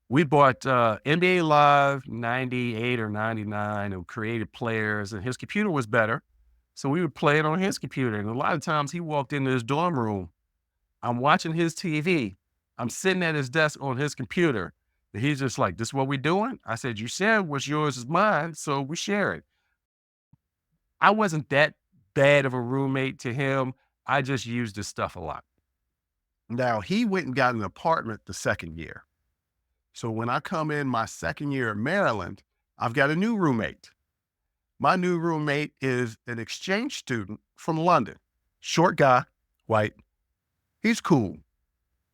We bought NBA Live 98 or 99 and created players, and his computer was better. So we would play it on his computer. And a lot of times he walked into his dorm room. I'm watching his TV. I'm sitting at his desk on his computer. And he's just like, "This is what we doing?" I said, "You said what's yours is mine, so we share it." I wasn't that bad of a roommate to him. I just used his stuff a lot. Now, he went and got an apartment the second year. So when I come in my second year at Maryland, I've got a new roommate. My new roommate is an exchange student from London. Short guy, white. He's cool.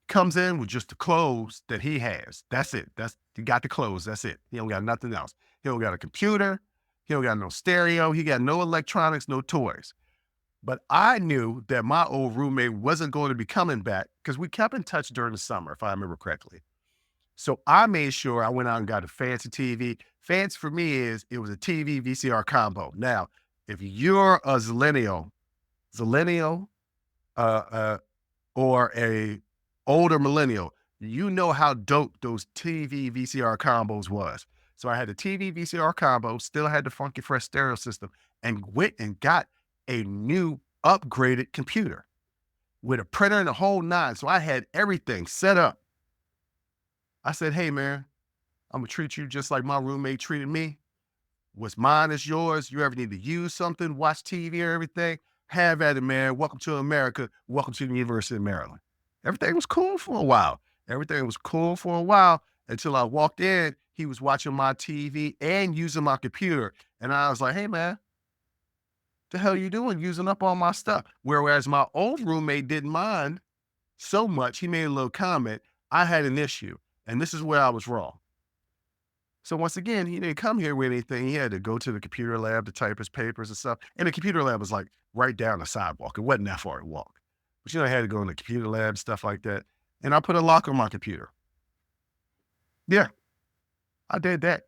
Comes in with just the clothes that he has. That's it. He got the clothes. That's it. He don't got nothing else. He don't got a computer. He don't got no stereo. He got no electronics, no toys. But I knew that my old roommate wasn't going to be coming back because we kept in touch during the summer, if I remember correctly. So I made sure I went out and got a fancy TV. Fancy for me is it was a TV VCR combo. Now, if you're a zillennial, uh, uh, or a older millennial, you know how dope those TV VCR combos was. So I had the TV VCR combo, still had the funky fresh stereo system, and went and got a new upgraded computer with a printer and the whole nine. So I had everything set up. I said, "Hey man, I'm gonna treat you just like my roommate treated me. What's mine is yours. You ever need to use something, watch TV or everything, have at it, man. Welcome to America. Welcome to the University of Maryland." Everything was cool for a while. Everything was cool for a while until I walked in. He was watching my TV and using my computer. And I was like, "Hey, man, the hell you doing using up all my stuff?" Whereas my old roommate didn't mind so much. He made a little comment. I had an issue. And this is where I was wrong. So once again, he didn't come here with anything. He had to go to the computer lab to type his papers and stuff. And the computer lab was like right down the sidewalk. It wasn't that far to walk. But I had to go in the computer lab, stuff like that. And I put a lock on my computer. Yeah, I did that.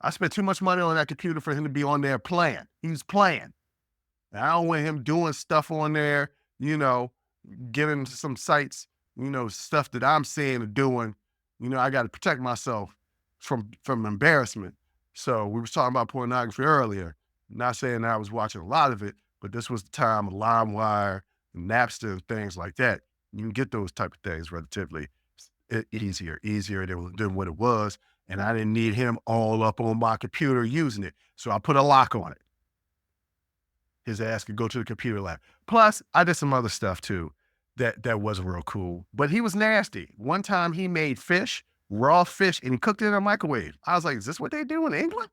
I spent too much money on that computer for him to be on there playing. He was playing. And I don't want him doing stuff on there, you know, getting some sites, stuff that I'm saying or doing. I got to protect myself from embarrassment. So we was talking about pornography earlier. Not saying that I was watching a lot of it, but this was the time of LimeWire and Napster and things like that. You can get those type of things relatively easier than what it was. And I didn't need him all up on my computer using it. So I put a lock on it. His ass could go to the computer lab. Plus, I did some other stuff too that wasn't real cool. But he was nasty. One time he made raw fish, and he cooked it in a microwave. I was like, "Is this what they do in England?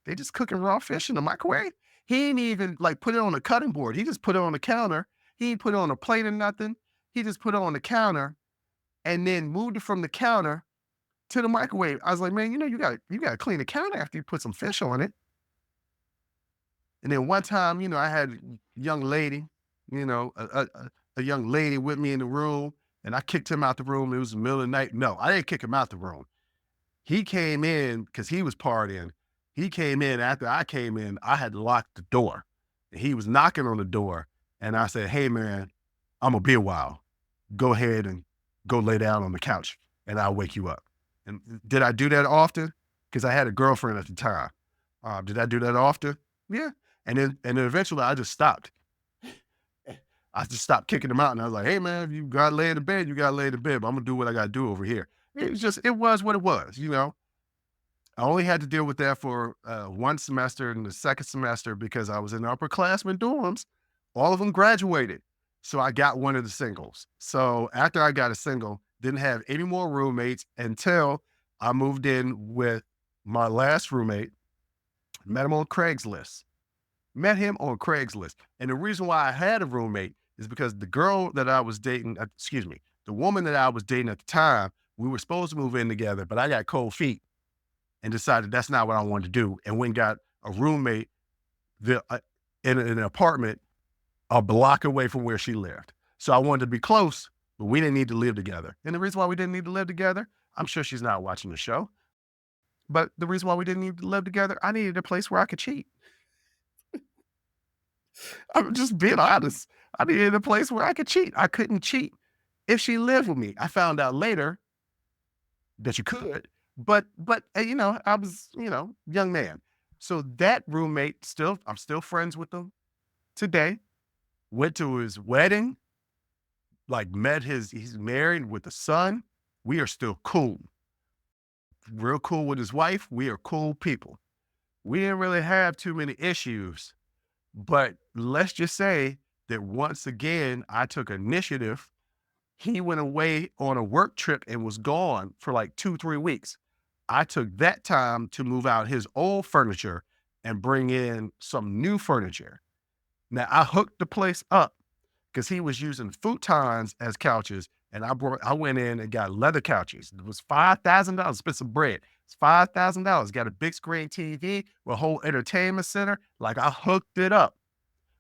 They just cooking raw fish in the microwave?" He didn't even like put it on a cutting board. He just put it on the counter. He didn't put it on a plate or nothing. He just put it on the counter and then moved it from the counter to the microwave. I was like, "Man, you gotta clean the counter after you put some fish on it." And then one time, I had a young lady, a young lady with me in the room, and I kicked him out the room. It was the middle of the night. No, I didn't kick him out the room. He came in because he was partying. He came in after I came in. I had locked the door. He was knocking on the door, and I said, "Hey, man, I'm gonna be a while. Go ahead and go lay down on the couch, and I'll wake you up." And did I do that often? Because I had a girlfriend at the time. Did I do that often? Yeah. And then eventually I just stopped. I just stopped kicking him out, and I was like, "Hey, man, if you gotta lay in the bed, you gotta lay in the bed. But I'm gonna do what I gotta do over here." It was what it was, you know. I only had to deal with that for one semester and the second semester because I was in upperclassmen dorms. All of them graduated. So I got one of the singles. So after I got a single, didn't have any more roommates until I moved in with my last roommate, met him on Craigslist. Met him on Craigslist. And the reason why I had a roommate is because the girl that I was dating, excuse me, the woman that I was dating at the time, we were supposed to move in together, but I got cold feet and decided that's not what I wanted to do, and went and got a roommate the, in an apartment a block away from where she lived. So I wanted to be close, but we didn't need to live together. And the reason why we didn't need to live together, I'm sure she's not watching the show, but the reason why we didn't need to live together, I needed a place where I could cheat. I'm just being honest. I needed a place where I could cheat. I couldn't cheat if she lived with me. I found out later that you could, but you know, I was, you know, young man. So that roommate still, I'm still friends with him today. Went to his wedding, like met he's married with a son. We are still cool. Real cool with his wife. We are cool people. We didn't really have too many issues, but let's just say that once again, I took initiative. He went away on a work trip and was gone for like 2, 3 weeks. I took that time to move out his old furniture and bring in some new furniture. Now I hooked the place up because he was using futons as couches, and I went in and got leather couches. It was $5,000. Spent some bread. It's $5,000. Got a big screen TV with a whole entertainment center. Like I hooked it up.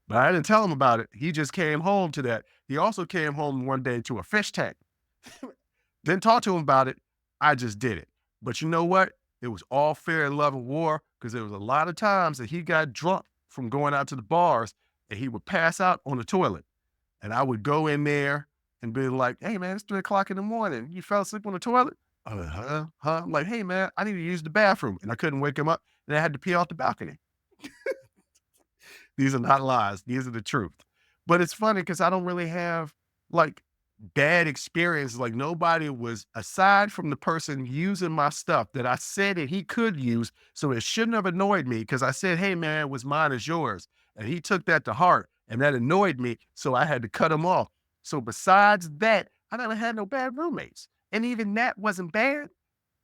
But I didn't tell him about it. He just came home to that. He also came home one day to a fish tank. Didn't talk to him about it. I just did it. But you know what? It was all fair in love and war because there was a lot of times that he got drunk from going out to the bars and he would pass out on the toilet. And I would go in there and be like, "Hey, man, it's 3 o'clock in the morning. You fell asleep on the toilet?" Huh? I'm like, "Hey, man, I need to use the bathroom." And I couldn't wake him up. And I had to pee off the balcony. These are not lies. These are the truth. But it's funny because I don't really have like bad experiences. Like nobody was, aside from the person using my stuff that I said that he could use. So it shouldn't have annoyed me because I said, "Hey, man, it was mine as yours." And he took that to heart and that annoyed me. So I had to cut him off. So besides that, I never had no bad roommates. And even that wasn't bad.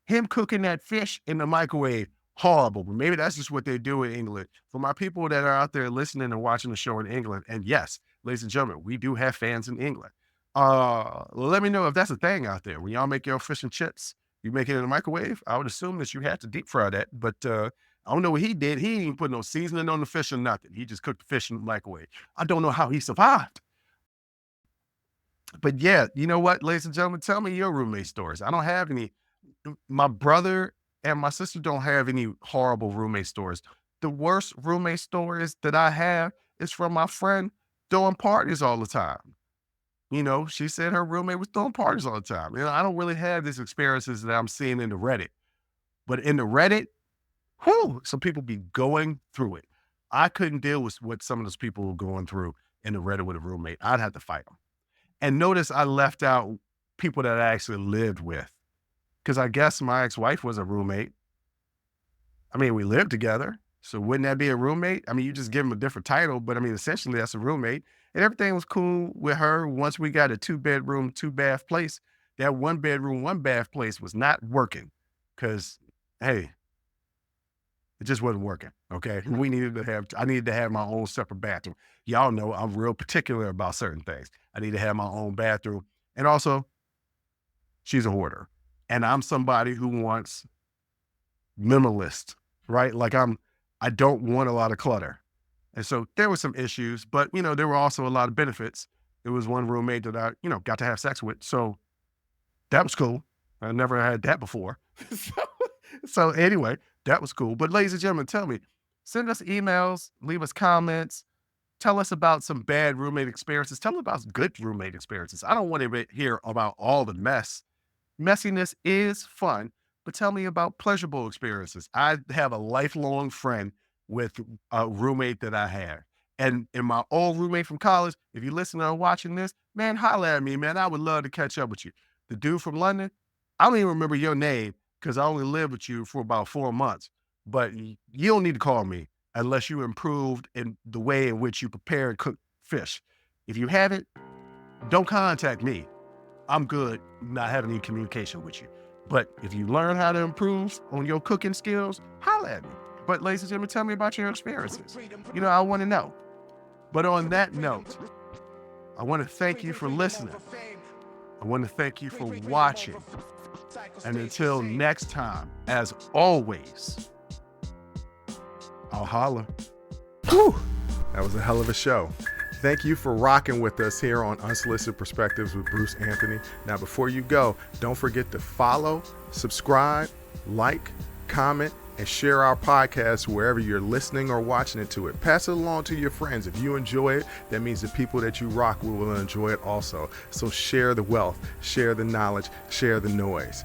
Him cooking that fish in the microwave, horrible, but maybe that's just what they do in England. For my people that are out there listening and watching the show in England, and yes, ladies and gentlemen, we do have fans in England. Let me know if that's a thing out there. When y'all make your fish and chips, you make it in the microwave. I would assume that you had to deep fry that, but I don't know what he did. He didn't even put no seasoning on the fish or nothing. He just cooked the fish in the microwave. I don't know how he survived. But yeah, you know what, ladies and gentlemen, tell me your roommate stories. I don't have any. My brother and my sister don't have any horrible roommate stories. The worst roommate stories that I have is from my friend throwing parties all the time. You know, she said her roommate was throwing parties all the time. You know, I don't really have these experiences that I'm seeing in the Reddit, but in the Reddit, whew, some people be going through it. I couldn't deal with what some of those people were going through in the Reddit with a roommate. I'd have to fight them. And notice I left out people that I actually lived with because I guess my ex-wife was a roommate. I mean, we lived together. So wouldn't that be a roommate? I mean, you just give him a different title, but I mean, essentially that's a roommate. And everything was cool with her once we got a 2 bedroom, 2 bath place. That 1 bedroom, 1 bath place was not working because, hey, it just wasn't working. Okay. I needed to have my own separate bathroom. Y'all know I'm real particular about certain things. I need to have my own bathroom. And also, she's a hoarder. And I'm somebody who wants minimalist, right? Like I don't want a lot of clutter. And so there were some issues, but you know, there were also a lot of benefits. There was one roommate that I, you know, got to have sex with. So that was cool. I never had that before. So anyway, that was cool. But ladies and gentlemen, tell me, send us emails, leave us comments, tell us about some bad roommate experiences. Tell us about good roommate experiences. I don't want to hear about all the mess. Messiness is fun, but tell me about pleasurable experiences. I have a lifelong friend with a roommate that I had. And my old roommate from college, if you're listening or watching this, man, holler at me, man. I would love to catch up with you. The dude from London, I don't even remember your name because I only lived with you for about 4 months. But you don't need to call me unless you improved in the way in which you prepare and cook fish. If you haven't, don't contact me. I'm good not having any communication with you. But if you learn how to improve on your cooking skills, holler at me. But ladies and gentlemen, tell me about your experiences. I want to know. But on that note, I want to thank you for listening. I want to thank you for watching. And until next time, as always, I'll holler. Whew, that was a hell of a show. Thank you for rocking with us here on Unsolicited Perspectives with Bruce Anthony. Now, before you go, don't forget to follow, subscribe, like, comment, and share our podcast wherever you're listening or watching it to it. Pass it along to your friends. If you enjoy it, that means the people that you rock will enjoy it also. So share the wealth, share the knowledge, share the noise.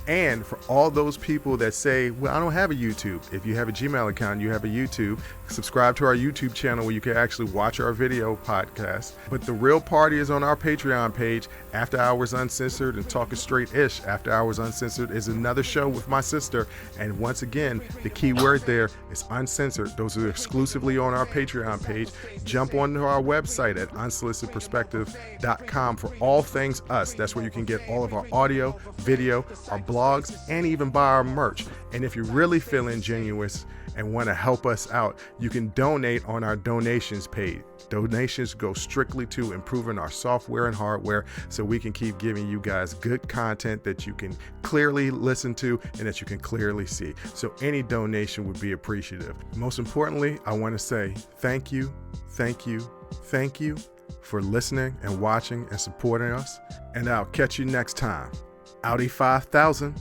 And for all those people that say, well, I don't have a YouTube. If you have a Gmail account, you have a YouTube, subscribe to our YouTube channel where you can actually watch our video podcast. But the real party is on our Patreon page, After Hours Uncensored and Talking Straight-ish. After Hours Uncensored is another show with my sister. And once again, the key word there is uncensored. Those are exclusively on our Patreon page. Jump onto our website at unsolicitedperspectives.com for all things us. That's where you can get all of our audio, video, our blogs, and even buy our merch. And if you're really feeling genuine and want to help us out, you can donate on our donations page. Donations go strictly to improving our software and hardware so we can keep giving you guys good content that you can clearly listen to and that you can clearly see. So any donation would be appreciative. Most importantly, I want to say thank you for listening and watching and supporting us. And I'll catch you next time. Audi 5000.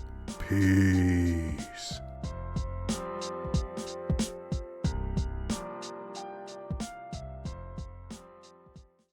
Peace.